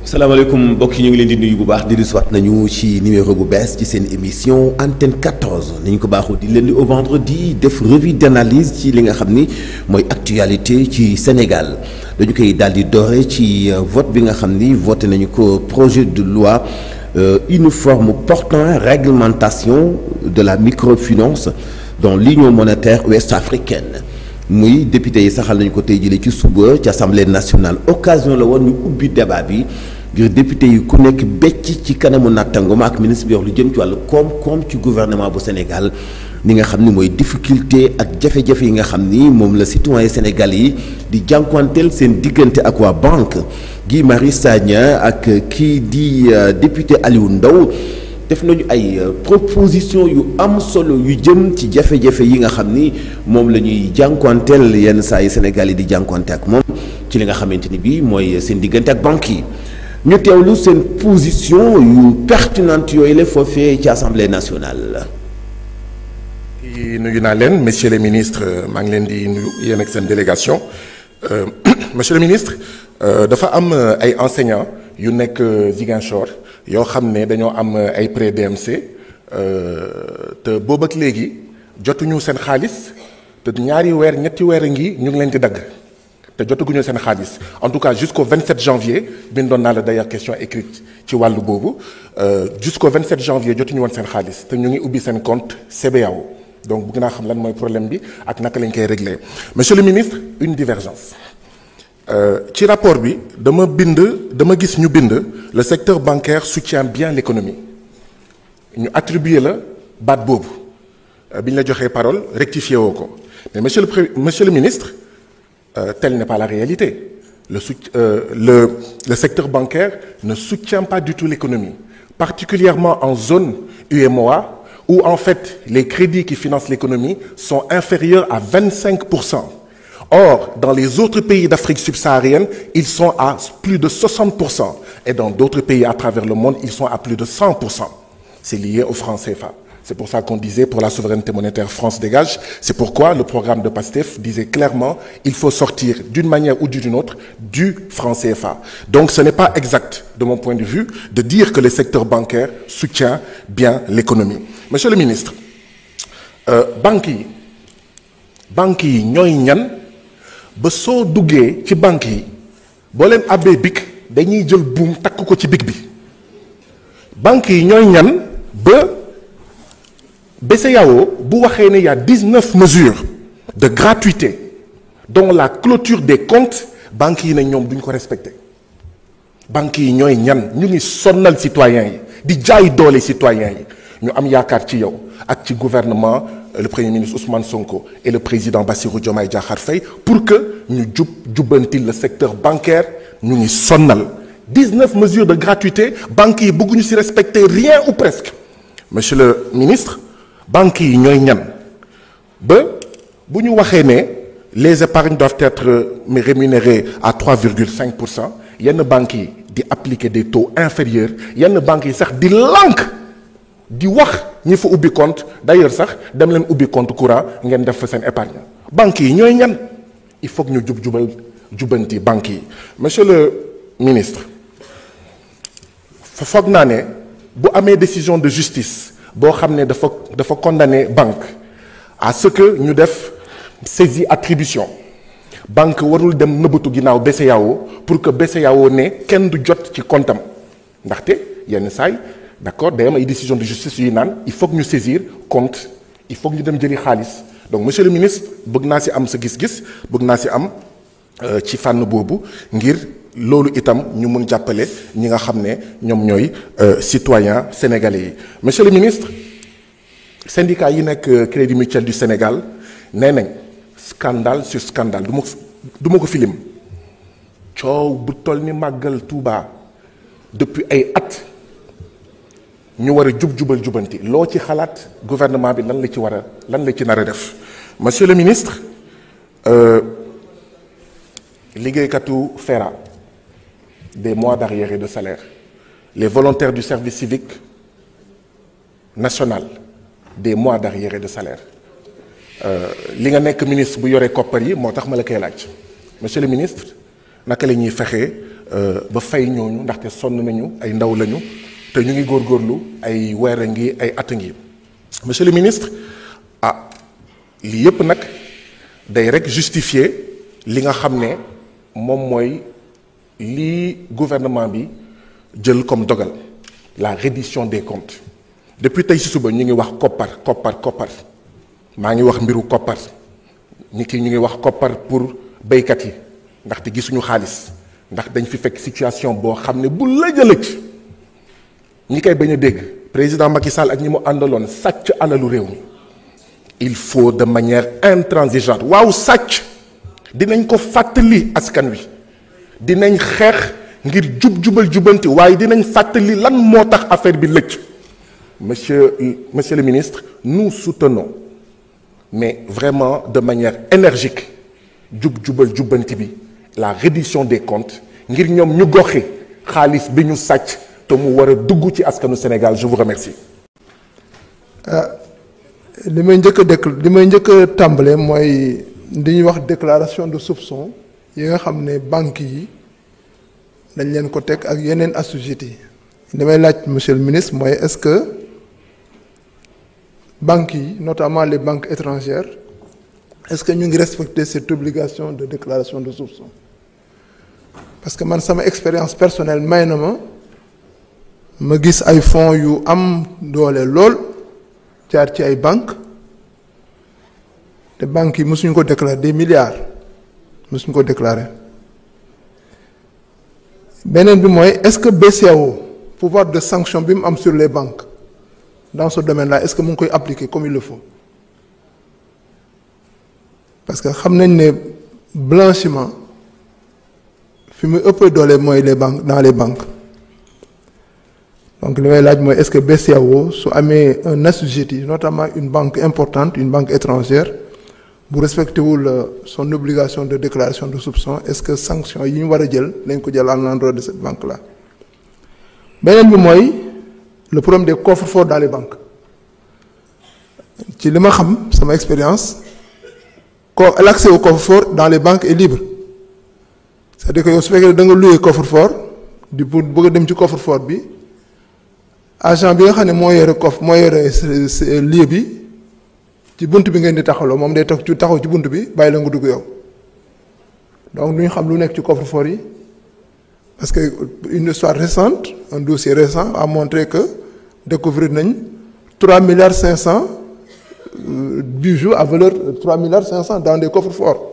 salaamaaleykum mbokk yi ñu ngi leen di nuyu bu baax di soit nañu ci numéro bu bees ci seen émission antenne 14 ni ñu ko baaxoo di lundi au vendredi def revue d'analyse ci li nga xam ni mooy actualité ci Sénégal dañu koy daal di doore ci vote bi nga xam ni voté nañu ko projet de loi uniforme portant réglementation de la microfinance dans l'Union monétaire ouest-africaine muy député yi saxal nañu ko tey jëlee ci suba ci assemblée nationale occasion la woon ñu ubbi débat bi ngir député yi ku nekk becc ci kanamu nattangoom ak ministre bi wax lu jëm ci wàllu koom-koom ci gouvernement bu Sénégal ni nga xam ni mooy difficulté ak jafe-jafe yi nga xam ni moom la citoyen sénégalais yi di jànkuwanteel seen diggante ak waa banque Guy Marius Sagna ak kii di député Aliou Ndao def nañu ay proposition yu am solo yu jëm ci jafe-jafe yi nga xam ni moom la ñuy jànkuwanteel yenn saa yi Sénégal yi di jànkuwante ak moom ci li nga xamante ni bii mooy seen diggante ak banque yi ñu teewlu seen position yu pertinente yooyu la foofee ci assemblée nationale. nuyu naa leen messieurs les ministres maa ngi leen di nuyu yéen ak seen délégation monsieur le ministre dafa am ay enseignants yu nekk Ziguinchor yoo xam ne dañoo am ay prêt DMC te boobu ak léegi jotuñu seen xaalis te ñaari weer ñetti weer a ngi ñu ngi leen di dagg te jotaguñu seen xaalis en tout cas jusqu'au 27 janvier bindoon naa la d'ailleurs question écrite ci wàllu boobu jusqu'au 27 janvier jotuñu woon seen xaalis te ñu ngi ubbi seen compte CBAO donc bëgg naa xam lan mooy problème bi ak naka lañ koy régler monsieur le ministre une divergence ci rapport bi dama gis ñu bind le secteur bancaire soutient bien l'économie ñu attribuer la baat boobu bi ñu la joxee parole rectifié woo ko mais monsieur le ministre telle n'est pas la réalité le secteur bancaire ne soutient pas du tout l'économie particulièrement en zone UEMOA où en fait les crédits qui financent l'économie sont inférieurs à 25%. Or, dans les autres pays d'Afrique subsaharienne, ils sont à plus de 60%. Et dans d'autres pays à travers le monde, ils sont à plus de 100%. C'est lié au franc CFA. C'est pour ça qu'on disait pour la souveraineté monétaire France dégage. C'est pourquoi le programme de PASTEF disait clairement il faut sortir d'une manière ou d'une autre du franc CFA. Donc ce n'est pas exact, de mon point de vue, de dire que le secteur bancaire soutient bien l'économie. Monsieur le ministre, banques yi ñooy ñan ba soo duggee ci banques yi boo leen abbee bic dañuy jël buum takk ko ci bic bi banques yi ñooy ñan ba BCEAO bu waxee ne y a 19 mesures de gratuité dont la clôture des comptes banques yi ne ñoom duñ ko respecté banques yi ñooy ñan ñu ngi sonnal citoyens yi di jaay doole citoyens yi ñu am yaakaar ci yow ak ci gouvernement le premier ministre Ousmane Sonko et le président Bassirou Diomaye Diakhar Faye pour que ñu jubbanti le secteur bancaire ñu ngi sonnal 19 mesures de gratuité banques yi bëgguñu ci respecter rien ou presque monsieur le ministre banques yi ñooy ñan ba bu ñu waxee ne les épargnes doivent être rémunérées à 3,5% yenn banques yi di appliquer des taux inférieurs yenn banques yi sax di lànk di wax ñi fa ubbi compte d'ailleurs sax dem leen ubbi compte courant ngeen def fa seen épargne banques yi ñooy ñan il faut que ñu jubbanti banques yi monsieur le ministre foog naa ne bu amee décision de justice boo xam ne dafa condamner banque à ce que ñu def saisie attribution banque warul dem nëbbatu ginnaaw BCEAO pour que BCEAO ne kenn du jot ci comptam ndaxte yenn saay d'accord day am ay décision de justice yuy naan il faut que ñu saisir compte il faut que ñu dem jëli xaalis donc monsieur le ministre bëgg naa ci am sa gis-gis bëgg naa ci am ci fànn boobu ngir loolu itam ñu mun jàppale ñi nga xam ne ñoom ñooy citoyens sénégalais yi monsieur le ministre syndicat yi nekk Crédit Mutuel du Sénégal nee nañ scandale sur scandale du ma ko filim coow bu toll ni màggal Touba depuis ay at ñu war a jubanti loo ci xalaat gouvernement bi lan la ci nar a def monsieur le ministre liggéeykatu FERA des mois d'arriérés de salaire les volontaires du service civique national des mois d'arriérés de salaire li nga nekk ministre bu yore koppar yi moo tax ma la koy laaj monsieur le ministre naka la ñuy fexee ba fay ñooñu ndaxte sonn nañu ay ndaw lañu te ñu ngi góorgóorlu ay weer a ngi ay at a ngi monsieur le ministre lii yëpp nag day rek justifier li nga xam ne moom mooy lii gouvernement bi jël comme dogal la reddition des comptes depuis tey ci suba ñu ngi wax koppar maa ngi wax mbiru koppar ñu ngi wax koppar pour béykat yi ndaxte gisuñu xaalis ndax dañ fi fekk situation boo xam ne bu lëj ñi koy bañ a dégg président Macky Sall ak ñi mu àndaloon sàcc alalu réew mi il faut de manière intransigeante waaw sàcc dinañ ko fàttali askan wi dinañ xeex ngir jubal jubanti waaye dinañ fàttali lan moo tax affaire bi lëcc monsieur le ministre nous soutenons mais vraiment de manière énergique jubal jubanti bi la reddition des comptes ngir ñoom ñu goxi xaalis bi ñu sàcc te mu war a dugg ci askanu Sénégal je vous remercie. li may njëkk a tàmbale mooy li ñuy wax déclaration de soupçon yi nga xam ne banques yi dañ leen ko teg ak yeneen assujettis li may laaj monsieur le ministre mooy est-ce que banques yi notamment les banques étrangères est-ce que ñu ngi respecter cette obligation de déclaration de soupçon parce que man sama expérience personnelle may na ma gis ay fonds yu am doole lool jaar ci ay banques te banques yi mësuñu ko déclarer des milliards mësuñu ko déclarer beneen bi mooy est-ce que BCEAO pouvoir de sanction bi mu am sur les banques dans ce domaine-là est-ce que mu ngi koy appliquer comme il le faut parce que xam nañ ne blanchiment fi muy ëpp doole mooy les banques dans les banques donc li may laaj mooy est-ce que BCEAO su amee un assujetti notamment une banque importante une banque étrangère bu respecté wul son obligation de déclaration de soupçon est-ce que sanction yi ñu war a jël nañ ko jël à l'endroit de cette banque-là beneen bi mooy le problème des coffres-forts dans les banques ci li ma xam sama expérience l'accès au coffre-fort dans les banques est libre c'est-à-dire que yow su fekkee da nga loué coffre-fort di pour bëgg a dem ci coffre-fort bi agent bi nga xam ne moo yore lieu bi ci bunt bi ngeen di taxawloo moom day taxaw ci bunt bi bàyyi la nga dugg yow donc du ñu xam lu nekk ci coffre-fort yi parce que une histoire récente un dossier récent a montré que découvrir nañ 3,5 milliards bijoux à valeur 3,5 milliards dans des coffres-forts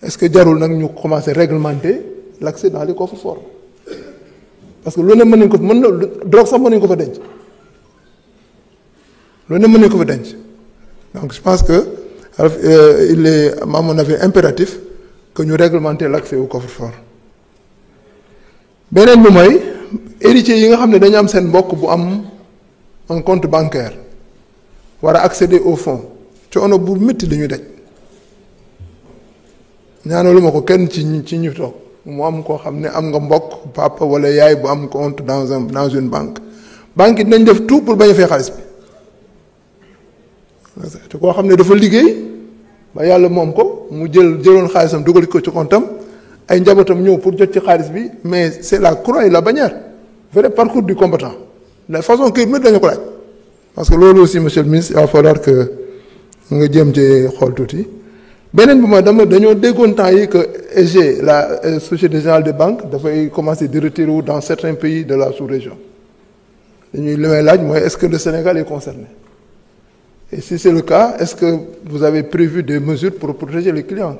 est-ce que jarul nag ñu commencer réglementer l'accès dans les coffres-forts parce que loolu ne mën nañ ko mën na drogue sax mën nañu ko fa denc loolu ne mën nañu ko fa denc donc je pense que il est à mon avis impératif que ñu réglementer l'accès au coffre-fort beneen bi mooy héritiers yi nga xam ne dañu am seen mbokk bu am un compte bancaire war a accéder au fonds coono bu métti la ñuy daj ñaanalu ma ko kenn ci ñu toog mu am koo xam ne am nga mbokk papa wala yaay bu am compte dans une banque yi dinañ def tout pour bañ a fay xaalis bi te koo xam ne dafa liggéey ba yàlla moom ko mu jëloon xaalisam dugal ko ci compte am ay njabootam ñëw pour jot ci xaalis bi mais c'est la croix et la bannière vrai parcours du combattant la façon que dañu ko laaj parce que loolu aussi monsieur le ministre il va falloir que nga jëm ci xool tuuti beneen bi mooy dañoo déggoon temps yi que EG la Société Générale des Banques dafay commencer di retirer wu dans certains pays de la sous-région li may laaj mooy est-ce que le Sénégal est concerné et si c'est le cas est-ce que vous avez prévu des mesures pour protéger les clients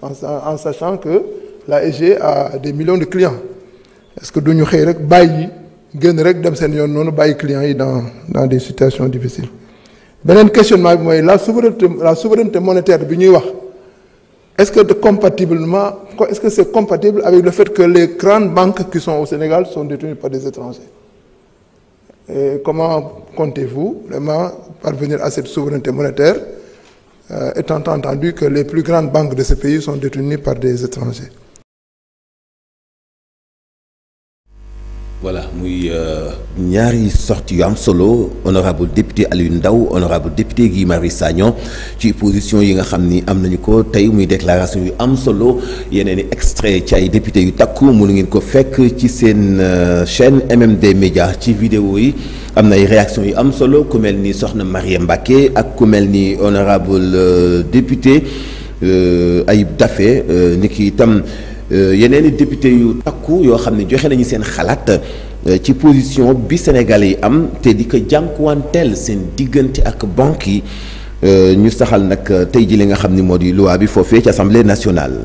en sachant que la EG a des millions de clients est-ce que duñu xëy rek bàyyi génn rek dem seen yoon noonu bàyyi clients yi dans des situations difficiles beneen questionnement bi mooy la souveraineté monétaire bi ñuy wax est-ce que c'est compatible avec le fait que les grandes banques qui sont au Sénégal sont détenues par des étrangers et comment comptez-vous vraiment parvenir à cette souveraineté monétaire étant entendu que les plus grandes banques de ce pays sont détenues par des étrangers. voilà muy ñaari sorties yu am solo honorable député Aliou Ndao honorable député Guy Marius Sagna ci position yi nga xam ni am nañu ko tey muy déclaration yu am solo yeneen i extrait ci ay député yu takku mënu ngeen ko fekk ci seen chaîne MMD Média ci vidéo yi am na ay réaction yu am solo ku mel ni soxna Marie Mbacké ak ku mel ni honorable député Ayib Daffé ni ki itam yeneen i député yu takku yoo xam ne joxe nañu seen xalaat ci position bi Sénégalais yi am te di ko jànkuwanteel seen diggante ak banque yi ñu saxal nag tey ji li nga xam ni moo di loi bi foofee ci assemblée nationale.